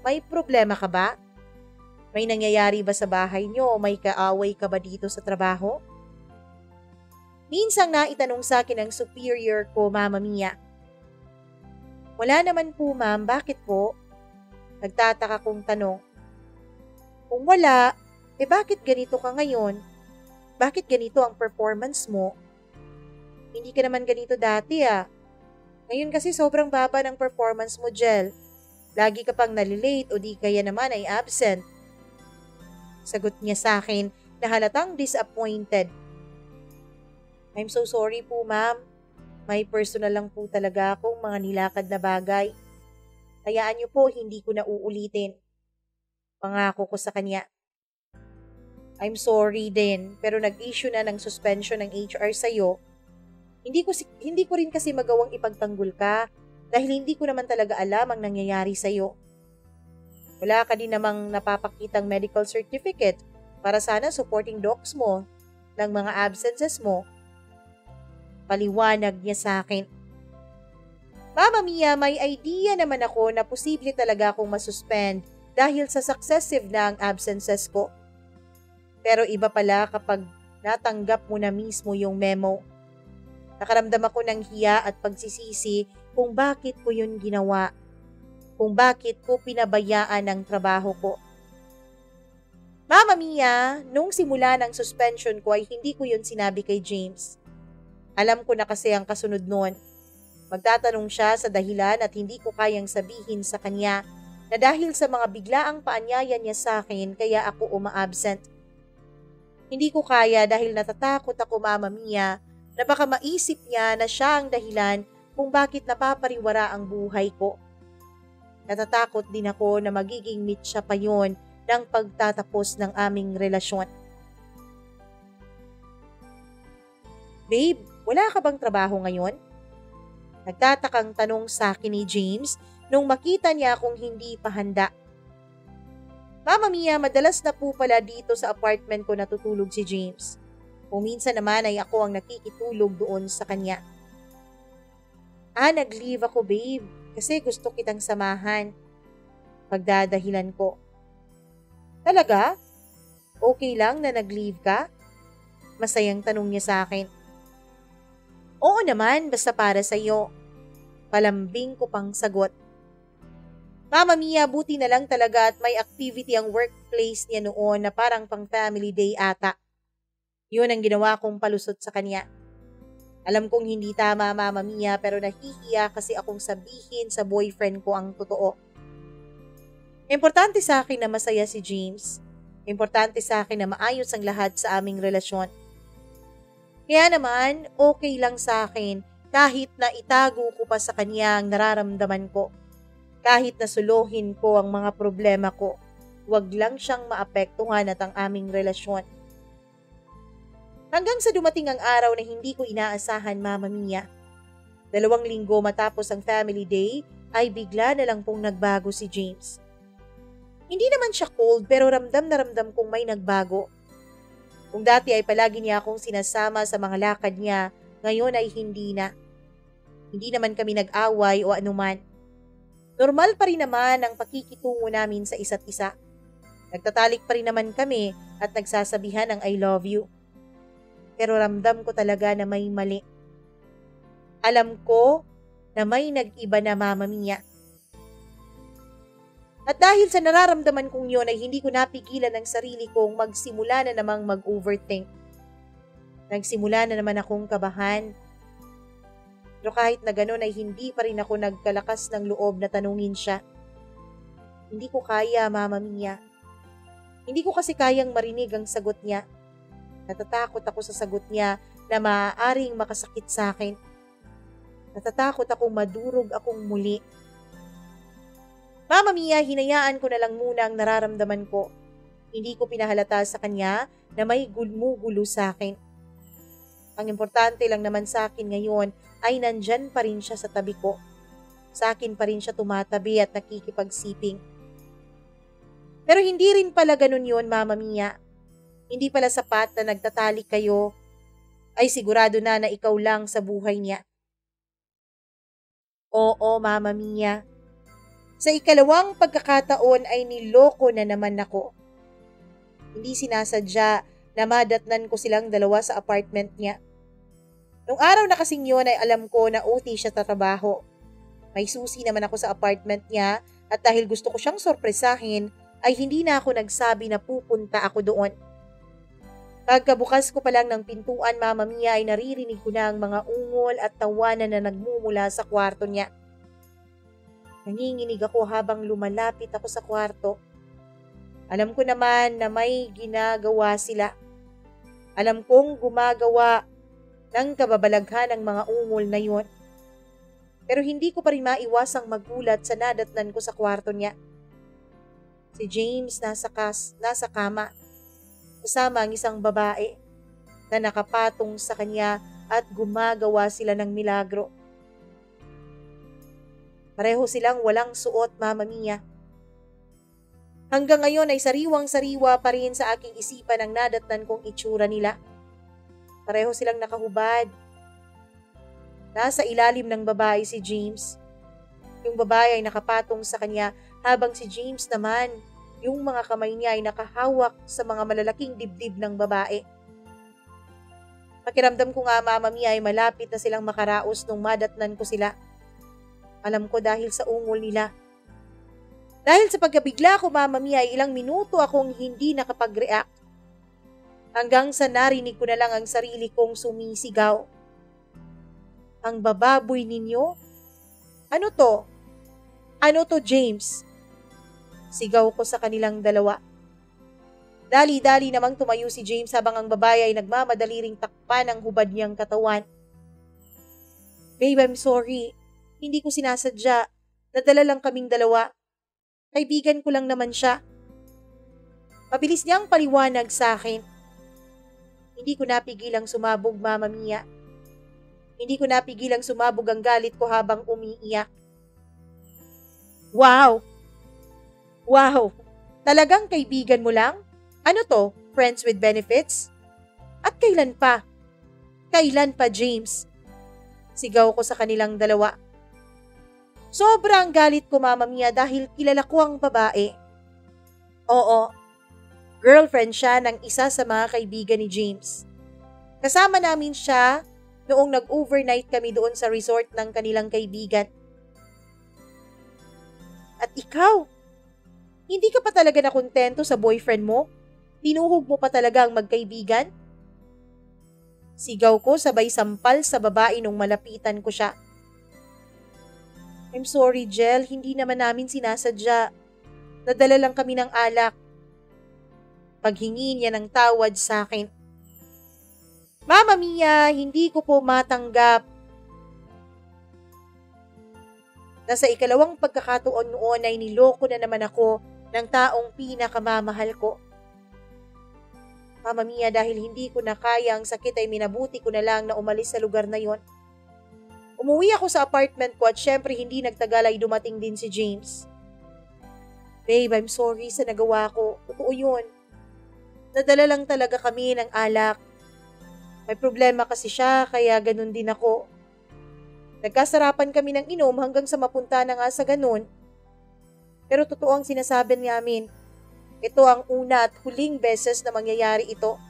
may problema ka ba? May nangyayari ba sa bahay niyo o may kaaway ka ba dito sa trabaho? Minsang naitanong sa akin ng superior ko, Mama Mia. Wala naman po, ma'am. Bakit po? Nagtataka kong tanong. Kung wala, bakit ganito ka ngayon? Bakit ganito ang performance mo? Hindi ka naman ganito dati Ngayon kasi sobrang baba ng performance mo, Jel. Lagi ka pang nalilate o di kaya naman ay absent. Sagot niya sa akin na halatang disappointed. I'm so sorry po, ma'am. May personal lang po talaga akong mga nilakad na bagay. Hayaan niyo po, hindi ko na uulitin. Pangako ko sa kanya. I'm sorry din, pero nag-issue na ng suspension ng HR sa'yo. Hindi ko rin kasi magawang ipagtanggol ka dahil hindi ko naman talaga alam ang nangyayari sa'yo. Wala ka din namang napapakitang medical certificate para sana supporting docs mo ng mga absences mo. Paliwanag niya sa akin. Mama Mia, may idea naman ako na posible talaga akong masuspend dahil sa successive na ang absences ko. Pero iba pala kapag natanggap mo na mismo yung memo. Nakaramdam ako ng hiya at pagsisisi kung bakit ko yun ginawa. Kung bakit ko pinabayaan ang trabaho ko. Mama Mia, nung simula ng suspension ko ay hindi ko yun sinabi kay James. Alam ko na kasi ang kasunod noon. Magtatanong siya sa dahilan at hindi ko kayang sabihin sa kanya na dahil sa mga biglaang paanyaya niya sa akin kaya ako uma-absent. Hindi ko kaya dahil natatakot ako, Mama Mia, na baka maisip niya na siya ang dahilan kung bakit napapariwara ang buhay ko. Natatakot din ako na magiging mitsa pa yon ng pagtatapos ng aming relasyon. Babe, wala ka bang trabaho ngayon? Nagtatakang tanong sa akin ni James nung makita niya akong hindi pa handa. Mama Mia, madalas na po pala dito sa apartment ko natutulog si James. Kung minsan naman ay ako ang nakikitulog doon sa kanya. Nag-leave ako, babe, kasi gusto kitang samahan. Pagdadahilan ko. Talaga? Okay lang na nag-leave ka? Masayang tanong niya sa akin. Oo naman, basta para sa'yo. Palambing ko pang sagot. Mama Mia, buti na lang talaga at may activity ang workplace niya noon na parang pang family day ata. Yun ang ginawa kong palusot sa kanya. Alam kong hindi tama, Mama Mia, pero nahihiya kasi akong sabihin sa boyfriend ko ang totoo. Importante sa akin na masaya si James. Importante sa akin na maayos ang lahat sa aming relasyon. Kaya naman, okay lang sa akin kahit na itago ko pa sa kanya ang nararamdaman ko. Kahit na suluhin ko ang mga problema ko, huwag lang siyang maapektuhan at ang aming relasyon. Hanggang sa dumating ang araw na hindi ko inaasahan, Mama Mia. 2 linggo matapos ang family day ay bigla na lang pong nagbago si James. Hindi naman siya cold pero ramdam na ramdam kong may nagbago. Kung dati ay palagi niya akong sinasama sa mga lakad niya, ngayon ay hindi na. Hindi naman kami nag-away o anuman. Normal pa rin naman ang pakikitungo namin sa isa't isa. Nagtatalik pa rin naman kami at nagsasabihan ng I love you. Pero ramdam ko talaga na may mali. Alam ko na may nag-iba na, Mama Mia. At dahil sa nararamdaman kong yun ay hindi ko napigilan ang sarili kong magsimula na namang mag-overthink. Nagsimula na naman akong kabahan. Pero kahit na gano'n ay hindi pa rin ako nagkalakas ng loob na tanungin siya. Hindi ko kaya, Mama Mia. Hindi ko kasi kayang marinig ang sagot niya. Natatakot ako sa sagot niya na maaaring makasakit sa akin. Natatakot akong madurog akong muli. Mama Mia, hinayaan ko na lang muna ang nararamdaman ko. Hindi ko pinahalata sa kanya na may gumugulo sa akin. Ang importante lang naman sa akin ngayon ay nandyan pa rin siya sa tabi ko. Sa akin pa rin siya tumatabi at nakikipagsiping. Pero hindi rin pala ganun yun, Mama Mia. Hindi pala sapat na nagtatalik kayo. Ay sigurado na ikaw lang sa buhay niya. Oo, Mama Mia. Sa ikalawang pagkakataon ay niloko na naman ako. Hindi sinasadya na madatnan ko silang dalawa sa apartment niya. Nung araw na kasing yun ay alam ko na OT siya tatrabaho. May susi naman ako sa apartment niya at dahil gusto ko siyang sorpresahin ay hindi na ako nagsabi na pupunta ako doon. Pagkabukas ko pa lang ng pintuan, Mama Mia, ay naririnig ko na ang mga ungol at tawanan na nagmumula sa kwarto niya. Nanginginig ako habang lumalapit ako sa kwarto. Alam ko naman na may ginagawa sila. Alam kong gumagawa ng kababalaghan ang mga ungol na yon. Pero hindi ko pa rin maiwasang magulat sa nadatnan ko sa kwarto niya. Si James nasa kama, kasama ang isang babae na nakapatong sa kanya at gumagawa sila ng milagro. Pareho silang walang suot, Mama Mia. Hanggang ngayon ay sariwang-sariwa pa rin sa aking isipan ang nadatnan kong itsura nila. Pareho silang nakahubad. Nasa ilalim ng babae si James. Yung babae ay nakapatong sa kanya habang si James naman, yung mga kamay niya ay nakahawak sa mga malalaking dibdib ng babae. Pakiramdam ko nga, Mama Mia, ay malapit na silang makaraos nung madatnan ko sila. Alam ko dahil sa ungol nila. Dahil sa pagkabigla ko, Mama Mia, ay ilang minuto akong hindi nakapag-react. Hanggang sa narinig ko na lang ang sarili kong sumisigaw. Ang bababoy ninyo? Ano to? Ano to, James? Sigaw ko sa kanilang dalawa. Dali-dali namang tumayo si James habang ang babae ay nagmamadali ring takpan ang hubad niyang katawan. Babe, I'm sorry. Hindi ko sinasadya. Nadala lang kaming dalawa. Kaibigan ko lang naman siya. Mabilis niyang paliwanag sa akin. Hindi ko napigilang sumabog, Mama Mia. Hindi ko napigilang sumabog ang galit ko habang umiiyak. Wow! Wow! Talagang kaibigan mo lang? Ano to? Friends with benefits? At kailan pa? Kailan pa, James? Sigaw ko sa kanilang dalawa. Sobrang galit ko, Mama Mia, dahil kilala ko ang babae. Oo, girlfriend siya ng isa sa mga kaibigan ni James. Kasama namin siya noong nag-overnight kami doon sa resort ng kanilang kaibigan. At ikaw? Hindi ka pa talaga nakontento sa boyfriend mo? Tinuhog mo pa talaga ang magkaibigan? Sigaw ko sabay sampal sa babae nung malapitan ko siya. I'm sorry, Jel. Hindi naman namin sinasadya. Nadala lang kami ng alak. Paghingi niya ng tawad sa akin. Mama Mia, hindi ko po matanggap. Nasa ikalawang pagkakataon noon ay niloko na naman ako ng taong pinakamamahal ko. Mama Mia, dahil hindi ko na kaya ang sakit ay minabuti ko na lang na umalis sa lugar na yon. Umuwi ako sa apartment ko at syempre hindi nagtagal ay dumating din si James. Babe, I'm sorry sa nagawa ko. Totoo yun. Nadala lang talaga kami ng alak. May problema kasi siya kaya ganun din ako. Nagkasarapan kami ng inom hanggang sa mapunta na nga sa ganun. Pero totoo ang sinasabi namin. Ito ang una at huling beses na mangyayari ito.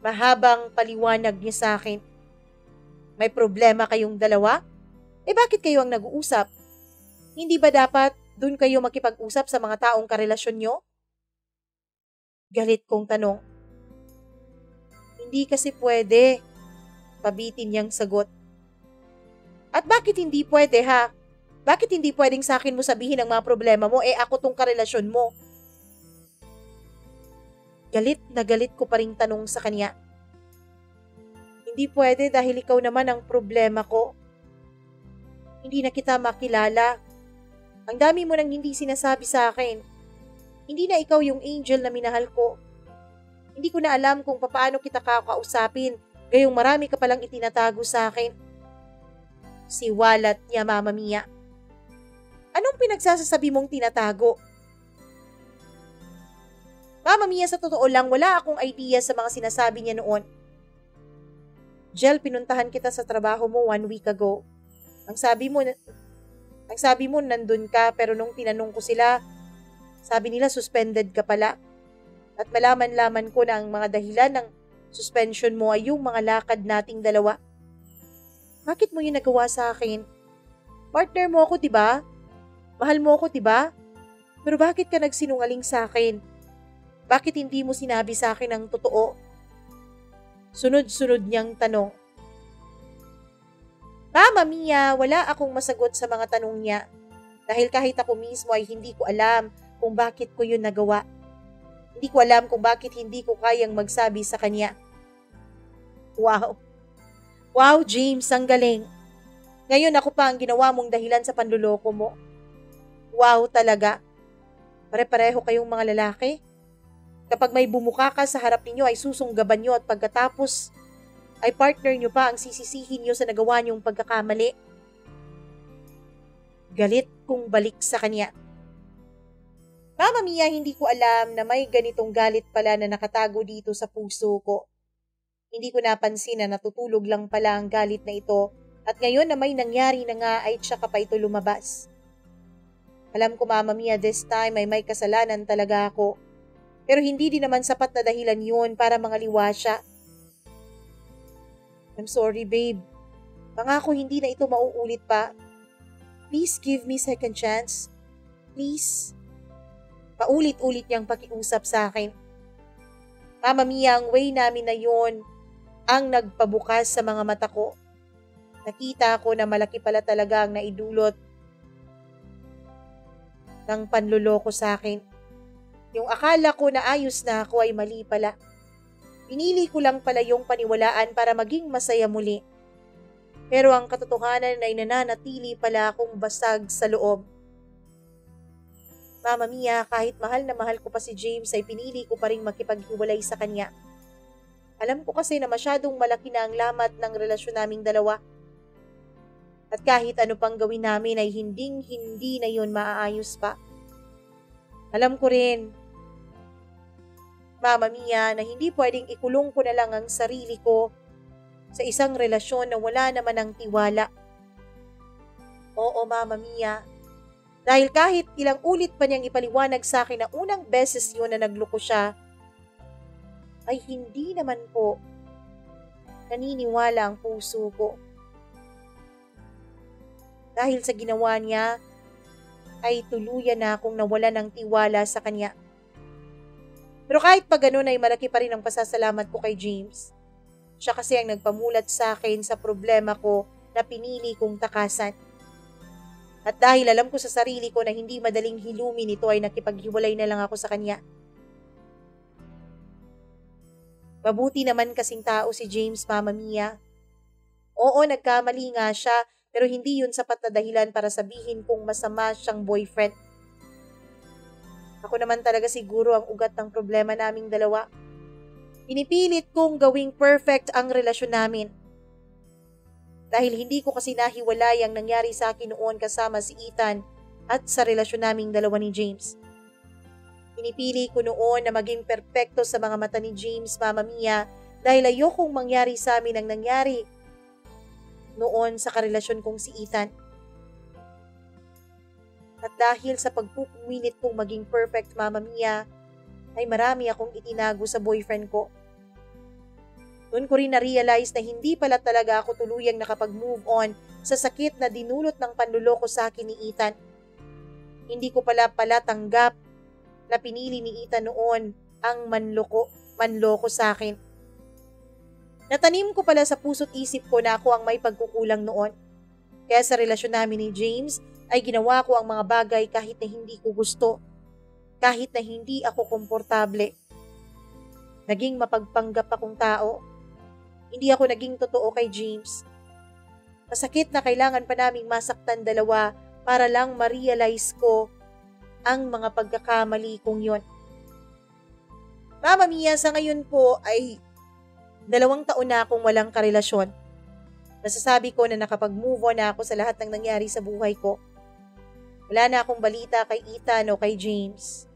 Mahabang paliwanag niya sa akin. May problema kayong dalawa? Bakit kayo ang nag-uusap? Hindi ba dapat dun kayo makipag-usap sa mga taong karelasyon nyo? Galit kong tanong. Hindi kasi pwede. Pabitin niyang sagot. At bakit hindi pwede, ha? Bakit hindi pwedeng sa akin mo sabihin ang mga problema mo, ako tong karelasyon mo? Galit na galit ko pa ring tanong sa kanya. Hindi pwede dahil ikaw naman ang problema ko. Hindi na kita makilala. Ang dami mo nang hindi sinasabi sa akin. Hindi na ikaw yung angel na minahal ko. Hindi ko na alam kung paano kita kakausapin, gayong marami ka palang itinatago sa akin. Siwalat niya, Mama Mia. Anong pinagsasasabi mong tinatago? Mama Mia, sa totoo lang, wala akong idea sa mga sinasabi niya noon. Jel, pinuntahan kita sa trabaho mo 1 week ago. Ang sabi mo nandun ka, pero nung tinanong ko sila, sabi nila suspended ka pala. At malaman-laman ko na ang mga dahilan ng suspension mo ay yung mga lakad nating dalawa. Bakit mo yun nagawa sa akin? Partner mo ako, diba? Mahal mo ako, diba? Pero bakit ka nagsinungaling sa akin? Bakit hindi mo sinabi sa akin ang totoo? Sunod-sunod niyang tanong. Mama Mia, wala akong masagot sa mga tanong niya. Dahil kahit ako mismo ay hindi ko alam kung bakit ko yun nagawa. Hindi ko alam kung bakit hindi ko kayang magsabi sa kanya. Wow. Wow, James, ang galing. Ngayon ako pa ang ginawa mong dahilan sa panluloko mo. Wow talaga. Pare-pareho kayong mga lalaki. Kapag may bumuka ka sa harap ninyo ay susunggaban nyo at pagkatapos ay partner nyo pa ang sisisihin nyo sa nagawa nyong pagkakamali. Galit kong balik sa kanya. Mama Mia, hindi ko alam na may ganitong galit pala na nakatago dito sa puso ko. Hindi ko napansin na natutulog lang pala ang galit na ito at ngayon na may nangyari na nga ay tsaka pa ito lumabas. Alam ko Mama Mia, this time ay may kasalanan talaga ako. Pero hindi din naman sapat na dahilan yun para mangaliwa siya. I'm sorry babe. Pangako hindi na ito mauulit pa. Please give me second chance. Please. Paulit-ulit niyang pakiusap sa akin. Mama Mia, ang way namin na yun ang nagpabukas sa mga mata ko. Nakita ko na malaki pala talaga ang naidulot ng panluloko sa akin. Yung akala ko na ayos na ako ay mali pala. Pinili ko lang pala yung paniwalaan para maging masaya muli. Pero ang katotohanan ay nananatili pala akong basag sa loob. Mama Mia, kahit mahal na mahal ko pa si James ay pinili ko pa rin makipaghiwalay sa kanya. Alam ko kasi na masyadong malaki na ang lamat ng relasyon naming dalawa. At kahit ano pang gawin namin ay hindi na yun maaayos pa. Alam ko rin, Mama Mia, na hindi pwedeng ikulong ko na lang ang sarili ko sa isang relasyon na wala naman ang tiwala. Oo, Mama Mia. Dahil kahit ilang ulit pa niyang ipaliwanag sa akin na unang beses yun na nagloko siya, ay hindi naman po naniniwala ang puso ko. Dahil sa ginawa niya, ay tuluyan na akong nawala ng tiwala sa kanya. Pero kahit pa ganun ay malaki pa rin ang pasasalamat ko kay James. Siya kasi ang nagpamulat sa akin sa problema ko na pinili kong takasan. At dahil alam ko sa sarili ko na hindi madaling hilumin ito ay nakipaghiwalay na lang ako sa kanya. Mabuti naman kasing tao si James, Mama Mia. Oo, nagkamali nga siya pero hindi yun sapat na dahilan para sabihin kong masama siyang boyfriend. Ako naman talaga siguro ang ugat ng problema naming dalawa. Pinipilit kong gawing perfect ang relasyon namin. Dahil hindi ko kasi nahiwalay ang nangyari sa akin noon kasama si Ethan at sa relasyon naming dalawa ni James. Pinipili ko noon na maging perpekto sa mga mata ni James, Mama Mia, dahil ayokong mangyari sa amin ang nangyari noon sa karelasyon kong si Ethan. At dahil sa pagpupumilit kong maging perfect, Mama Mia, ay marami akong itinago sa boyfriend ko. Doon ko rin na-realize na hindi pala talaga ako tuluyang nakapag-move on sa sakit na dinulot ng panluloko sa akin ni Ethan. Hindi ko pala tanggap na pinili ni Ethan noon ang manloko sa akin. Natanim ko pala sa puso't isip ko na ako ang may pagkukulang noon. Kaya sa relasyon namin ni James ay ginawa ko ang mga bagay kahit na hindi ko gusto. Kahit na hindi ako komportable. Naging mapagpanggap akong tao. Hindi ako naging totoo kay James. Masakit na kailangan pa naming masaktan dalawa para lang ma-realize ko ang mga pagkakamali kong yon. Mama Mia, sa ngayon po ay 2 taon na akong walang karelasyon. Masasabi ko na nakapag-move on na ako sa lahat ng nangyari sa buhay ko. Wala na akong balita kay Ethan o kay James.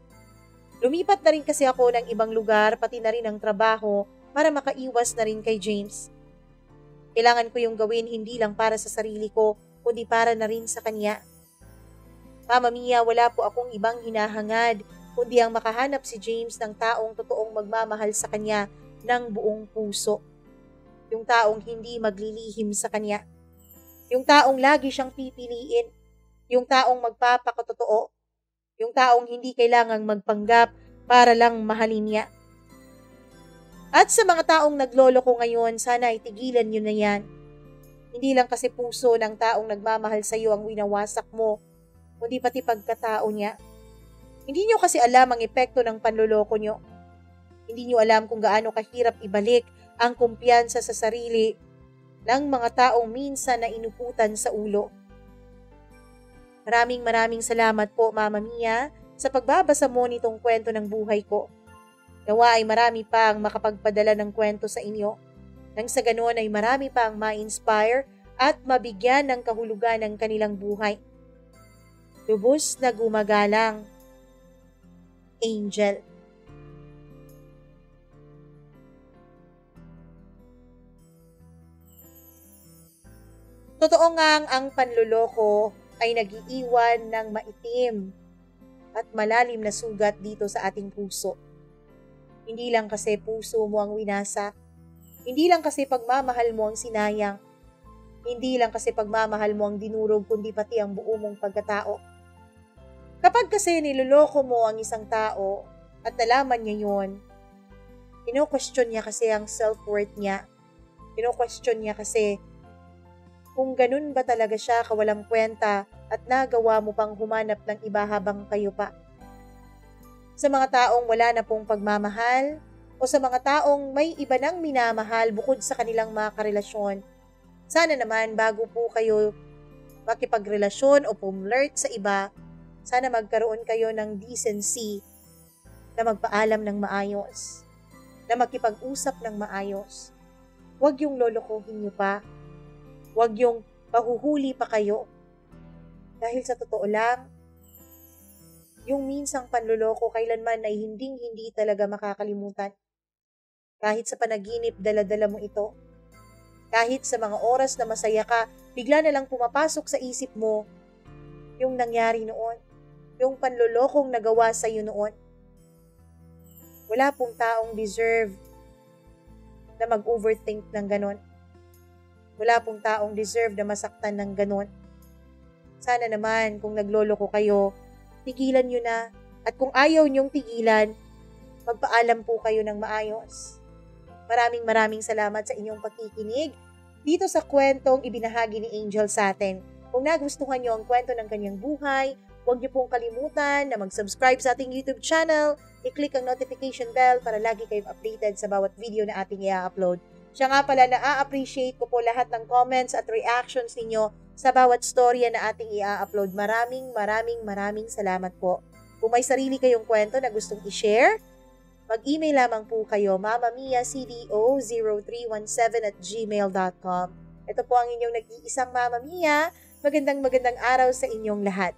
Lumipat na rin kasi ako ng ibang lugar pati na rin ang trabaho para makaiwas na rin kay James. Kailangan ko yung gawin hindi lang para sa sarili ko kundi para na rin sa kanya. Mama Mia, wala po akong ibang hinahangad kundi ang makahanap si James ng taong totoong magmamahal sa kanya ng buong puso. Yung taong hindi maglilihim sa kanya. Yung taong lagi siyang pipiliin. Yung taong magpapakatotoo. Yung taong hindi kailangang magpanggap para lang mahalin niya. At sa mga taong nagloloko ngayon, sana itigilan nyo na yan. Hindi lang kasi puso ng taong nagmamahal sa iyo ang winawasak mo, kundi pati pagkatao niya. Hindi nyo kasi alam ang epekto ng panloloko nyo. Hindi nyo alam kung gaano kahirap ibalik ang kumpiyansa sa sarili ng mga taong minsan na inuputan sa ulo. Maraming salamat po, Mama Mia, sa pagbabasa mo nitong kwento ng buhay ko. Nawa ay marami pang makapagpadala ng kwento sa inyo. Nang sa ganoon ay marami pang ma-inspire at mabigyan ng kahulugan ng kanilang buhay. Lubos na gumagalang, Angel. Totoo ngang ang panloloko ay nagiiwan ng maitim at malalim na sugat dito sa ating puso. Hindi lang kasi puso mo ang winasa, hindi lang kasi pagmamahal mo ang sinayang, hindi lang kasi pagmamahal mo ang dinurog kundi pati ang buo mong pagkatao. Kapag kasi niloloko mo ang isang tao at nalaman niya yun, ino-question niya kasi ang self-worth niya. Ino-question niya kasi kung ganun ba talaga siya kawalang kwenta at nagawa mo pang humanap ng iba habang kayo pa. Sa mga taong wala na pong pagmamahal o sa mga taong may iba nang minamahal bukod sa kanilang mga karelasyon, sana naman bago po kayo makipagrelasyon o pumflirt sa iba, sana magkaroon kayo ng decency na magpaalam ng maayos, na makipag-usap ng maayos. Huwag yung lolokohin niyo pa. Huwag yung pahuhuli pa kayo. Dahil sa totoo lang, yung minsang panloloko kailanman ay hindi talaga makakalimutan. Kahit sa panaginip, dala-dala mo ito. Kahit sa mga oras na masaya ka, bigla na lang pumapasok sa isip mo yung nangyari noon, yung panlolokong nagawa sa iyo noon. Wala pong taong deserve na mag-overthink ng ganon. Wala pong taong deserve na masaktan ng ganon. Sana naman kung nagloloko kayo, tigilan nyo na. At kung ayaw nyong tigilan, magpaalam po kayo ng maayos. Maraming salamat sa inyong pakikinig dito sa kwentong ibinahagi ni Angel sa atin. Kung nagustuhan nyo ang kwento ng kanyang buhay, huwag niyo pong kalimutan na mag-subscribe sa ating YouTube channel, i-click ang notification bell para lagi kayong updated sa bawat video na ating i-upload. Siya nga pala, na-appreciate ko po lahat ng comments at reactions ninyo sa bawat storya na ating i-upload. Maraming salamat po. Kung may sarili kayong kwento na gustong i-share, mag-email lamang po kayo, mamamiacdo0317@gmail.com. Ito po ang inyong nag-iisang Mama Mia. Magandang araw sa inyong lahat.